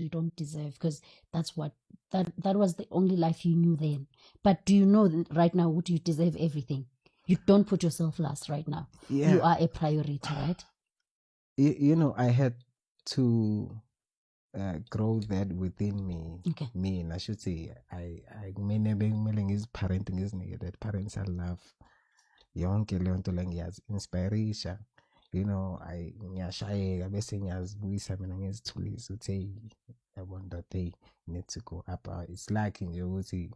you don't deserve, because that's what that was the only life you knew then. But do you know that right now, would you deserve everything? You don't put yourself last right now. Yeah. You are a priority, right? You know, I had to grow that within me. Okay. Me, and I should say, I kumele is parenting is that parents are love. Yonke leyo nto le ngiyazi-inspirisha, you know, ngiyashayeka bese ngiyazibuyisa mina ngizithulisa ukuthi hey, yabona that hey, need to go up. It's like nje ukuthi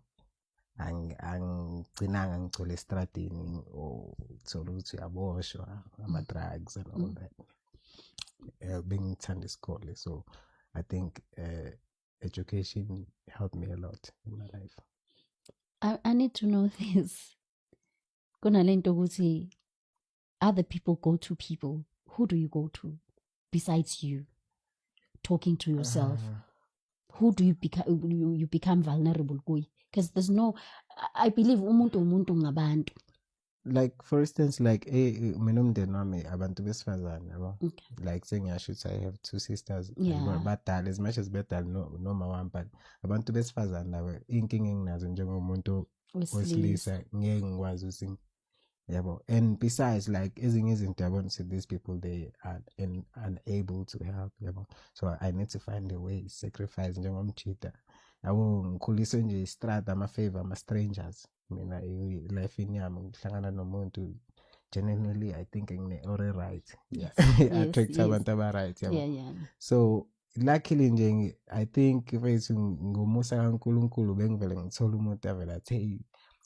angigcinanga ngigcwele estradini or uthola ukuthi uyaboshwa ama-drugs and all that. Bengithanda isikole, so I think education helped me a lot in my life. I need to know this. Kunalento ukuthi other people go to people. Who do you go to besides you? Talking to yourself. Who do you become? You become vulnerable kuye, because there's no. I believe umuntu ngabantu. Like for instance, like mina umndeni wami abantu besifazane yabo. Okay. Like sengiyasho ukuthi I have 2 sisters. Yeah. Badala, as much as bedala noma wami, but abantu besifazane laba inkinga enginazo njengomuntu wesilisa ngeke ngikwazi ukuthi yabo. And besides, like ezinye izinto yabona, see these people, they are unable to help yabo, so I need to find a way, sacrifice njengomjida yabo. Ngikhuliswe nje istrada, ama-favor, ama-strangers. Mina life yami ngihlangana nomuntu genuinely I think ngine-ore right. Yes. Attract abantu aba-right yabo. Yeah. So luckily nje I think mfethu ngomusa kaNkulunkulu bengivele ngithola umuntu avele athi hey,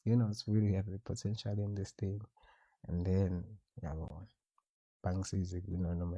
you know, it's really have the potential in this thing, and then yabo bangisize, you know, noma